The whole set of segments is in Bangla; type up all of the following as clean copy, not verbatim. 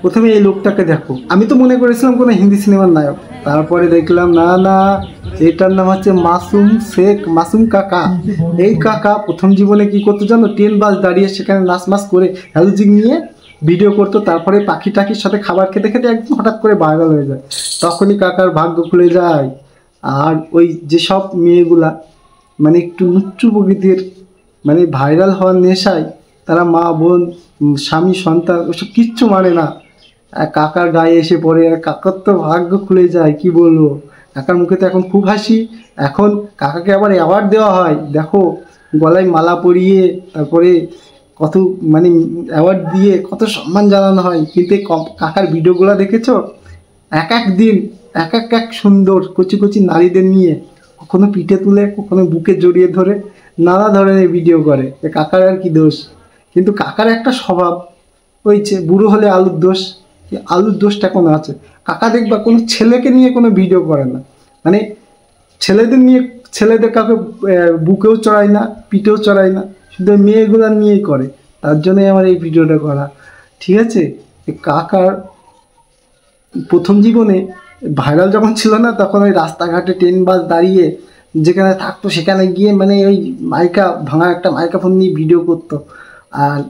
প্রথমে এই লোকটাকে দেখো, আমি তো মনে করেছিলাম কোনো হিন্দি সিনেমার নায়ক, তারপরে দেখলাম না না, এটার নাম হচ্ছে মাসুম শেখ, মাসুম কাকা। এই কাকা প্রথম জীবনে কি করতো জানো, ট্রেন বাস দাঁড়িয়ে সেখানে নাচ করে হ্যালজিং নিয়ে ভিডিও করতো, তারপরে পাখি টাকির সাথে খাবার খেতে খেতে একদম হঠাৎ করে ভাইরাল হয়ে যায়, তখনই কাকার ভাগ্য খুলে যায়। আর ওই যেসব মেয়েগুলা মানে একটু উচ্চ প্রকৃতির, মানে ভাইরাল হওয়ার নেশায় তারা মা বোন স্বামী সন্তান ওসব কিচ্ছু মানে না, কাকার গায়ে এসে পড়ে, আর কাকার তো ভাগ্য খুলে যায়, কি বলবো। কাকার মুখে তো এখন খুব হাসি, এখন কাকাকে আবার অ্যাওয়ার্ড দেওয়া হয়, দেখো গলায় মালা পরিয়ে, তারপরে কত মানে অ্যাওয়ার্ড দিয়ে কত সম্মান জানানো হয়। কিন্তু এই কাকার ভিডিওগুলো দেখেছো, এক এক দিন এক সুন্দর কচি কচি নারীদের নিয়ে কখনো পিঠে তুলে, কখনো বুকে জড়িয়ে ধরে নানা ধরনের ভিডিও করে। কাকার আর কি দোষ, কিন্তু কাকার একটা স্বভাব হয়েছে, বুড়ো হলে আলুর দোষ, আলুর দোষটা কোনো আছে। কাকা দেখবা কোনো ছেলেকে নিয়ে কোনো ভিডিও করে না, মানে ছেলেদের নিয়ে, ছেলেদের কাউকে বুকেও চড়ায় না, পিঠেও চড়ায় না, শুধু মেয়েগুলো নিয়েই করে। তার জন্যই আমার এই ভিডিওটা করা, ঠিক আছে। কাকার প্রথম জীবনে ভাইরাল যখন ছিল না, তখন ওই রাস্তাঘাটে ট্রেন বাস দাঁড়িয়ে যেখানে থাকতো সেখানে গিয়ে মানে ওই মাইকা ভাঙা একটা মাইক্রোফোন নিয়ে ভিডিও করতো। আর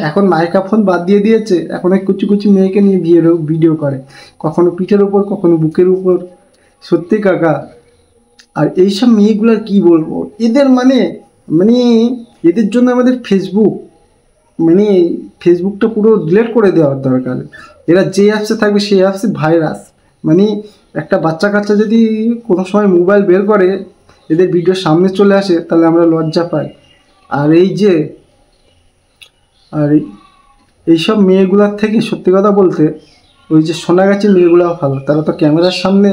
এখন মাইক্রোফোন বাদ দিয়ে দিয়েছে, এখন ওই কুচি কুচি মেয়েকে নিয়ে ভিডিও করে, কখনো পিঠের উপর, কখনো বুকের উপর। সত্যি কাকা। আর এইসব মেয়েগুলোর কি বলবো, এদের মানে মানে এদের জন্য আমাদের ফেসবুক, মানে ফেসবুকটা পুরো ডিলিট করে দেওয়ার দরকার। এরা যে অ্যাপসে থাকবে সেই অ্যাপসে ভাইরাস, মানে একটা বাচ্চা কাচ্চা যদি কোনো সময় মোবাইল বের করে এদের ভিডিও সামনে চলে আসে, তাহলে আমরা লজ্জা পাই। আর এই যে আর এইসব মেয়েগুলোর থেকে সত্যি কথা বলতে ওই যে সোনাগাছির মেয়েগুলো ভালো, তারা তো ক্যামেরার সামনে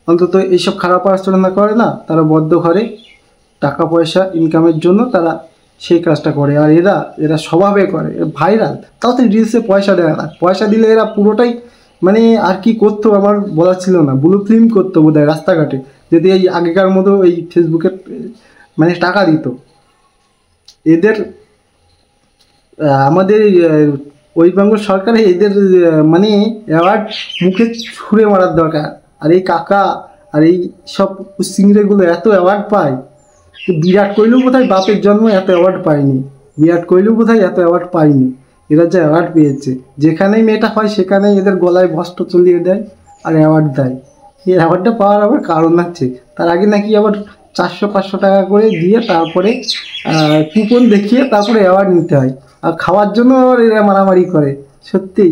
অন্তত এইসব খারাপ আচরণ করে না, তারা বদ্ধ ঘরে টাকা পয়সা ইনকামের জন্য তারা সেই কাজটা করে। আর এরা এরা স্বভাবে করে ভাইরাল, তাও তো রিলসে পয়সা দেয় না, পয়সা দিলে এরা পুরোটাই মানে আর কি করতো আমার বলা ছিল না, ব্লু ফিল্ম করতো বোধ হয় রাস্তাঘাটে, যদি এই আগেকার মতো এই ফেসবুকে মানে টাকা দিত। এদের আমাদের ওয়েস্ট বেঙ্গল সরকারে এদের মানে অ্যাওয়ার্ড মুখে ছুঁড়ে মারার দরকার। আর এই কাকা আর এই সব সিংড়েগুলো এত অ্যাওয়ার্ড পায়, বিরাট কোহলিও বোধহয় বাপের জন্ম এত অ্যাওয়ার্ড পায়নি, বিরাট কোহলিও বোধহয় এত অ্যাওয়ার্ড পায়নি। এরা যে অ্যাওয়ার্ড পেয়েছে, যেখানেই মেয়েটা হয় সেখানেই এদের গলায় বস্ত্র চলিয়ে দেয় আর অ্যাওয়ার্ড দেয়। এই অ্যাওয়ার্ডটা পাওয়ার আবার কারণ আছে, তার আগে নাকি আবার 400-500 টাকা করে দিয়ে তারপরে কুপন দেখিয়ে তারপরে অ্যাওয়ার্ড নিতে হয়, আর খাওয়ার জন্য আবার এরা মারামারি করে। সত্যি।